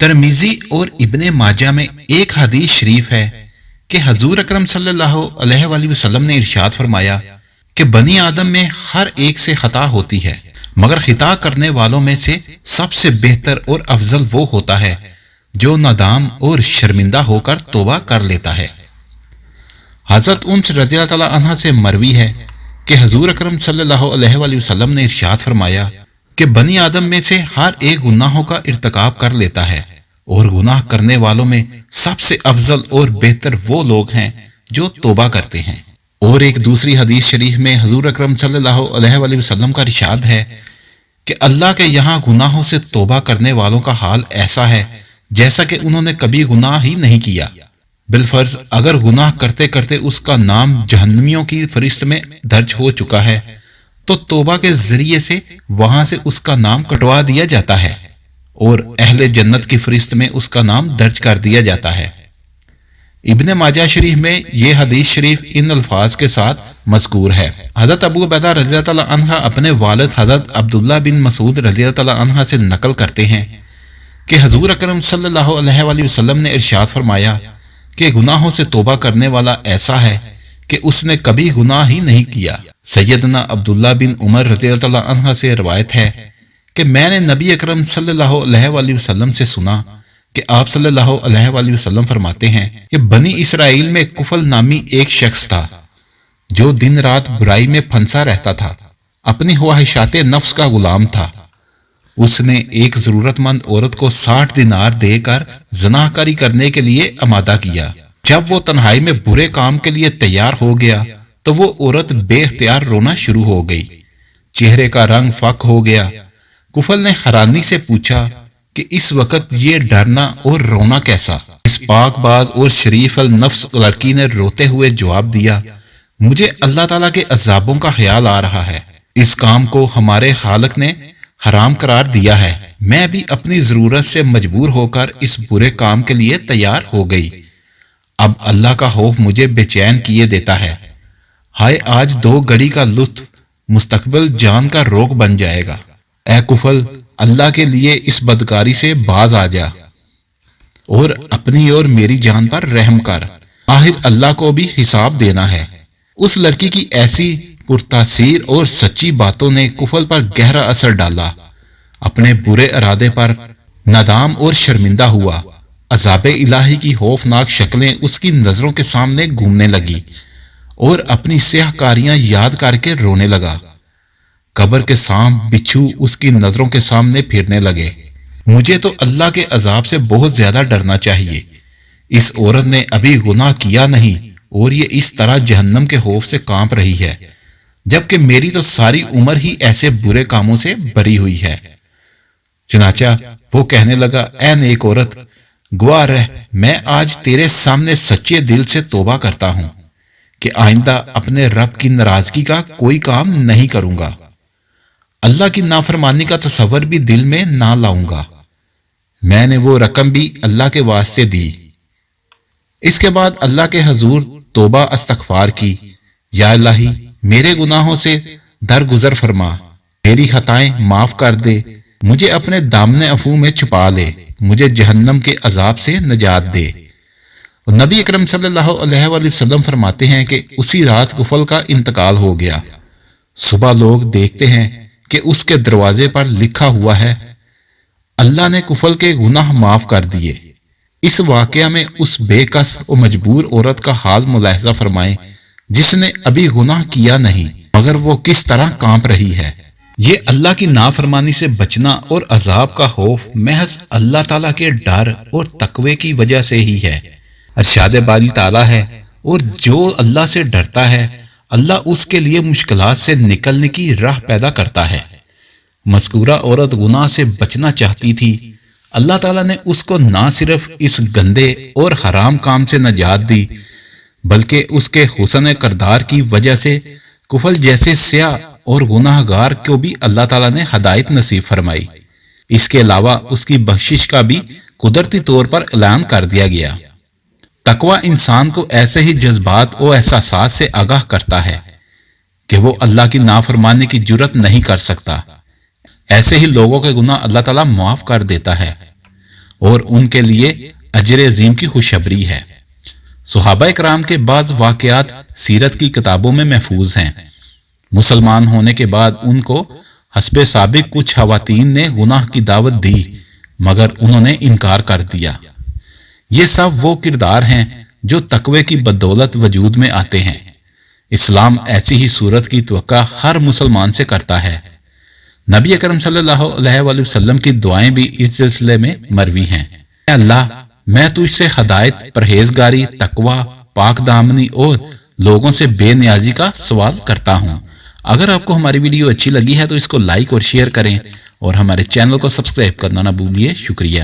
ترمیزی اور ابن ماجہ میں ایک حدیث شریف ہے کہ حضور اکرم صلی اللہ علیہ وآلہ وسلم نے ارشاد فرمایا کہ بنی آدم میں ہر ایک سے خطا ہوتی ہے، مگر خطا کرنے والوں میں سے سب سے بہتر اور افضل وہ ہوتا ہے جو نادام اور شرمندہ ہو کر توبہ کر لیتا ہے۔ حضرت انس رضی اللہ تعالیٰ عنہ سے مروی ہے کہ حضور اکرم صلی اللہ علیہ وآلہ وسلم نے ارشاد فرمایا کہ بنی آدم میں سے ہر ایک گناہوں کا ارتکاب کر لیتا ہے، اور گناہ کرنے والوں میں سب سے افضل اور بہتر وہ لوگ ہیں جو توبہ کرتے ہیں۔ اور ایک دوسری حدیث شریف میں حضور اکرم صلی اللہ علیہ وآلہ وسلم کا ارشاد ہے کہ اللہ کے یہاں گناہوں سے توبہ کرنے والوں کا حال ایسا ہے جیسا کہ انہوں نے کبھی گناہ ہی نہیں کیا۔ بالفرض اگر گناہ کرتے کرتے اس کا نام جہنمیوں کی فہرست میں درج ہو چکا ہے تو توبہ کے ذریعے سے وہاں سے اس کا نام کٹوا دیا جاتا ہے اور اہل جنت کی فہرست میں اس کا نام درج کر دیا جاتا ہے۔ ابن ماجہ شریف میں یہ حدیث شریف ان الفاظ کے ساتھ مذکور ہے۔ حضرت ابو عبیدہ رضی اللہ تعالیٰ عنہ اپنے والد حضرت عبداللہ بن مسعود رضی اللہ تعالیٰ عنہ سے نقل کرتے ہیں کہ حضور اکرم صلی اللہ علیہ وآلہ وسلم نے ارشاد فرمایا کہ گناہوں سے توبہ کرنے والا ایسا ہے کہ اس نے کبھی گناہ ہی نہیں کیا۔ سیدنا عبداللہ بن عمر رضی اللہ تعالیٰ عنہ سے روایت ہے کہ میں نے نبی اکرم صلی اللہ علیہ وآلہ وسلم سے سنا کہ آپ صلی اللہ علیہ وآلہ وسلم فرماتے ہیں کہ بنی اسرائیل میں کفل نامی ایک شخص تھا جو دن رات برائی میں پھنسا رہتا تھا، اپنی خواہشات نفس کا غلام تھا۔ اس نے ایک ضرورت مند عورت کو 60 دینار دے کر زنا کاری کرنے کے لیے آمادہ کیا۔ جب وہ تنہائی میں برے کام کے لیے تیار ہو گیا تو وہ عورت بے اختیار رونا شروع ہو گئی، چہرے کا رنگ فاق ہو گیا۔ کفل نے حیرانی سے پوچھا کہ اس وقت یہ ڈرنا اور رونا کیسا؟ اس پاک باز اور شریف النفس لڑکی نے روتے ہوئے جواب دیا، مجھے اللہ تعالیٰ کے عذابوں کا خیال آ رہا ہے، اس کام کو ہمارے خالق نے حرام قرار دیا ہے، میں بھی اپنی ضرورت سے مجبور ہو کر اس برے کام کے لیے تیار ہو گئی، اب اللہ کا خوف مجھے بے چین کیے دیتا ہے، ہائے آج 2 گھڑی کا لطف مستقبل جان کا روگ بن جائے گا۔ اے کفل، اللہ کے لیے اس بدکاری سے باز آ جا اور اپنی اور میری جان پر رحم کر، آخر اللہ کو بھی حساب دینا ہے۔ اس لڑکی کی ایسی پرتاثیر اور سچی باتوں نے کفل پر گہرا اثر ڈالا، اپنے برے ارادے پر نادام اور شرمندہ ہوا، عذاب الہی کی خوفناک شکلیں اس کی نظروں کے سامنے گھومنے لگی اور اپنی سیاہ کاریاں یاد کر کے رونے لگا۔ قبر کے سانپ بچھو اس کی نظروں کے سامنے پھرنے لگے۔ مجھے تو اللہ کے عذاب سے بہت زیادہ ڈرنا چاہیے، اس عورت نے ابھی گناہ کیا نہیں اور یہ اس طرح جہنم کے خوف سے کانپ رہی ہے، جبکہ میری تو ساری عمر ہی ایسے برے کاموں سے بری ہوئی ہے۔ چنانچہ وہ کہنے لگا، اے نیک عورت، گواہ رہ، میں آج تیرے سامنے سچے دل سے توبہ کرتا ہوں کہ آئندہ اپنے رب کی ناراضگی کا کوئی کام نہیں کروں گا، اللہ کی نافرمانی کا تصور بھی دل میں نہ لاؤں گا۔ میں نے وہ رقم بھی اللہ کے واسطے دی۔ اس کے بعد اللہ کے حضور توبہ استغفار کی، یا الہی میرے گناہوں سے درگزر فرما، میری خطائیں معاف کر دے، مجھے اپنے دامن عفو میں چھپا لے، مجھے جہنم کے عذاب سے نجات دے۔ اور نبی اکرم صلی اللہ علیہ وآلہ وسلم فرماتے ہیں کہ اسی رات کفل کا انتقال ہو گیا۔ صبح لوگ دیکھتے ہیں کہ اس کے دروازے پر لکھا ہوا ہے، اللہ نے کفل کے گناہ معاف کر دیے۔ اس واقعہ میں اس بے کس و مجبور عورت کا حال ملاحظہ فرمائیں جس نے ابھی گناہ کیا نہیں، مگر وہ کس طرح کانپ رہی ہے۔ یہ اللہ کی نافرمانی سے بچنا اور عذاب کا خوف محض اللہ تعالیٰ کے ڈر اور تقوی کی وجہ سے ہی ہے۔ ارشاد باری تعالیٰ ہے، اور جو اللہ سے ڈرتا ہے اللہ اس کے لیے مشکلات سے نکلنے کی راہ پیدا کرتا ہے۔ مذکورہ عورت گناہ سے بچنا چاہتی تھی، اللہ تعالیٰ نے اس کو نہ صرف اس گندے اور حرام کام سے نجات دی بلکہ اس کے حسن کردار کی وجہ سے کفل جیسے سیاہ اور گناہ گار کو بھی اللہ تعالیٰ نے ہدایت نصیب فرمائی۔ اس کے علاوہ اس کی بخشش کا بھی قدرتی طور پر اعلان کر دیا گیا۔ تقوی انسان کو ایسے ہی جذبات و احساسات سے آگاہ کرتا ہے کہ وہ اللہ کی نافرمانی کی جرت نہیں کر سکتا، ایسے ہی لوگوں کے گناہ اللہ تعالیٰ معاف کر دیتا ہے اور ان کے لیے اجر عظیم کی خوشخبری ہے۔ صحابہ کرام کے بعض واقعات سیرت کی کتابوں میں محفوظ ہیں۔ مسلمان ہونے کے بعد ان کو حسب سابق کچھ خواتین نے گناہ کی دعوت دی مگر انہوں نے انکار کر دیا۔ یہ سب وہ کردار ہیں جو تقوی کی بدولت وجود میں آتے ہیں۔ اسلام ایسی ہی صورت کی توقع ہر مسلمان سے کرتا ہے۔ نبی اکرم صلی اللہ علیہ وآلہ وسلم کی دعائیں بھی اس سلسلے میں مروی ہیں۔ اے اللہ، میں تجھ سے ہدایت، پرہیزگاری، تقوی، پاک دامنی اور لوگوں سے بے نیازی کا سوال کرتا ہوں۔ اگر آپ کو ہماری ویڈیو اچھی لگی ہے تو اس کو لائک اور شیئر کریں اور ہمارے چینل کو سبسکرائب کرنا نہ بھولیے۔ شکریہ۔